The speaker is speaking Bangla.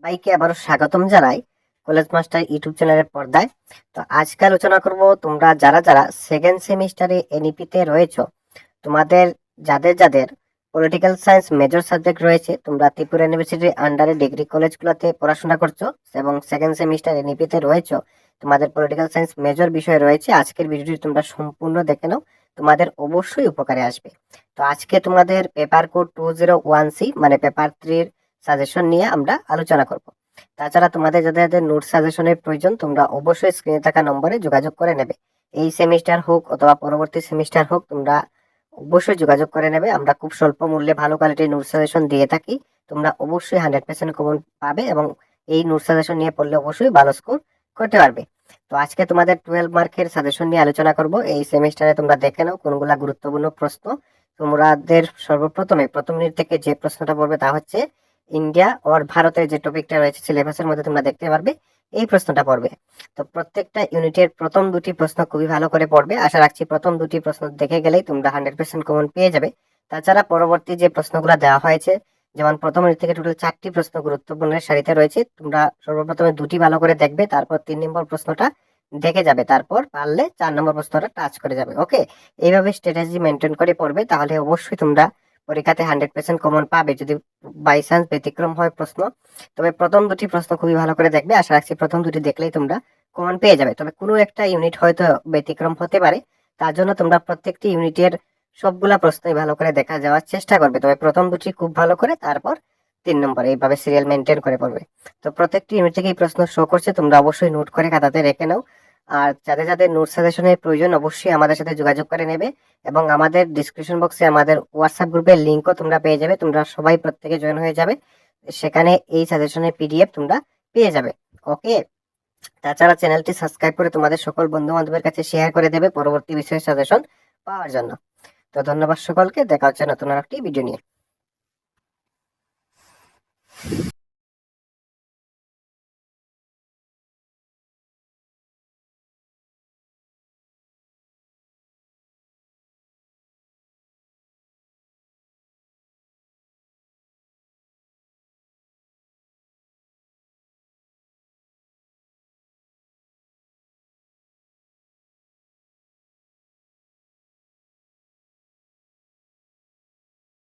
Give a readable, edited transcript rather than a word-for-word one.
সবাইকে আবারও স্বাগতম জানাই কলেজ মাস্টার ইউটিউব চ্যানেলের পর্দায়। তো আজকে আলোচনা করব তোমরা যারা যারা সেকেন্ড সেমিস্টারে এনইপিতে রয়েছো, তোমাদের যাদের যাদের পলিটিক্যাল সায়েন্স মেজর সাবজেক্ট রয়েছে, তোমরা ত্রিপুরা ইউনিভার্সিটির আন্ডারে ডিগ্রি কলেজগুলোতে পড়াশোনা করছো এবং সেকেন্ড সেমিস্টার এনইপিতে রয়েছো, তোমাদের পলিটিক্যাল সায়েন্স মেজর বিষয় রয়েছে, আজকের ভিডিওটি তোমরা সম্পূর্ণ দেখে নাও, তোমাদের অবশ্যই উপকারে আসবে। তো আজকে তোমাদের পেপার কোড 201C মানে পেপার 3 সাজেশন নিয়ে আমরা আলোচনা করব। তাছাড়া তোমাদের যাদের যাদের নোট সাজেশনের প্রয়োজন, তোমরা অবশ্যই স্ক্রিনে থাকা নম্বরে যোগাযোগ করে নেবে। এই সেমিস্টার হোক অথবা পরবর্তী সেমিস্টার হোক, তোমরা অবশ্যই যোগাযোগ করে নেবে। আমরা খুব স্বল্প মূল্যে ভালো কোয়ালিটির নোট সাজেশন দিয়ে থাকি। তোমরা অবশ্যই 100% কমন পাবে এবং এই নোট সাজেশন নিয়ে পড়লে অবশ্যই ভালো স্কোর করতে পারবে। তো আজকে তোমাদের 12 মার্কের সাজেশন নিয়ে আলোচনা করব। এই সেমিস্টারে তোমরা দেখে নাও কোনগুলা গুরুত্বপূর্ণ প্রশ্ন। তোমাদের সর্বপ্রথমে প্রথম ইউনিট থেকে যে প্রশ্নটা পড়বে তা হচ্ছে ইন্ডিয়া ওর ভারতের যে টপিকটা রয়েছে সিলেবাসের মধ্যে তোমরা দেখতে পারবে এই প্রশ্নটা পড়বে। তো প্রত্যেকটা ইউনিটের প্রথম দুটি প্রশ্ন খুবই ভালো করে পড়বে। আশা রাখছি প্রথম দুটি প্রশ্ন দেখে গেলেই তোমরা 100% কমন পেয়ে যাবে। তাছাড়া পরবর্তী যে প্রশ্নগুলো দেওয়া হয়েছে, যেমন প্রথম ইউনিট থেকে টোটাল 4টি প্রশ্ন গুরুত্বপূর্ণ সারিতে রয়েছে, তোমরা সর্বপ্রথমে দুটি ভালো করে দেখবে, তারপর 3 নম্বর প্রশ্নটা দেখে যাবে, তারপর পারলে 4 নম্বর প্রশ্নটা টাচ করে যাবে। ওকে, এইভাবে স্ট্র্যাটেজি মেনটেন করে পড়বে, তাহলে অবশ্যই তোমরা পরীক্ষাতে 100% কমন পাবে। যদি বাই চান্স ব্যতিক্রম হয় প্রশ্ন, তবে প্রথম দুটি প্রশ্ন খুবই ভালো করে দেখবে। আশা রাখছি প্রথম দুটি দেখলেই তোমরা কমন পেয়ে যাবে। তবে কোনো একটা ইউনিট হয়তো ব্যতিক্রম হতে পারে, তার জন্য তোমরা প্রত্যেকটি ইউনিটের সবগুলা প্রশ্নই ভালো করে দেখা যাওয়ার চেষ্টা করবে। তবে প্রথম দুটি খুব ভালো করে, তারপর 3 নম্বর, এইভাবে সিরিয়াল মেনটেন করে পড়বে। তো প্রত্যেকটি ইউনিট থেকে এই প্রশ্ন শো করছে, তোমরা অবশ্যই নোট করে খাতাতে রেখে নাও। আর যাদের যাদের নোট সাজেশনের প্রয়োজন অবশ্যই আমাদের সাথে যোগাযোগ করে নেবে এবং আমাদের ডিসক্রিপশন বক্সে আমাদের হোয়াটসঅ্যাপ গ্রুপের লিঙ্কও তোমরা পেয়ে যাবে। তোমরা সবাই প্রত্যেকে জয়েন হয়ে যাবে, সেখানে এই সাজেশনের পিডিএফ তোমরা পেয়ে যাবে। ওকে, তাছাড়া চ্যানেলটি সাবস্ক্রাইব করে তোমাদের সকল বন্ধু বান্ধবের কাছে শেয়ার করে দেবে পরবর্তী বিষয়ের সাজেশন পাওয়ার জন্য। তো ধন্যবাদ সকলকে, দেখা হচ্ছে নতুন একটি ভিডিও নিয়ে।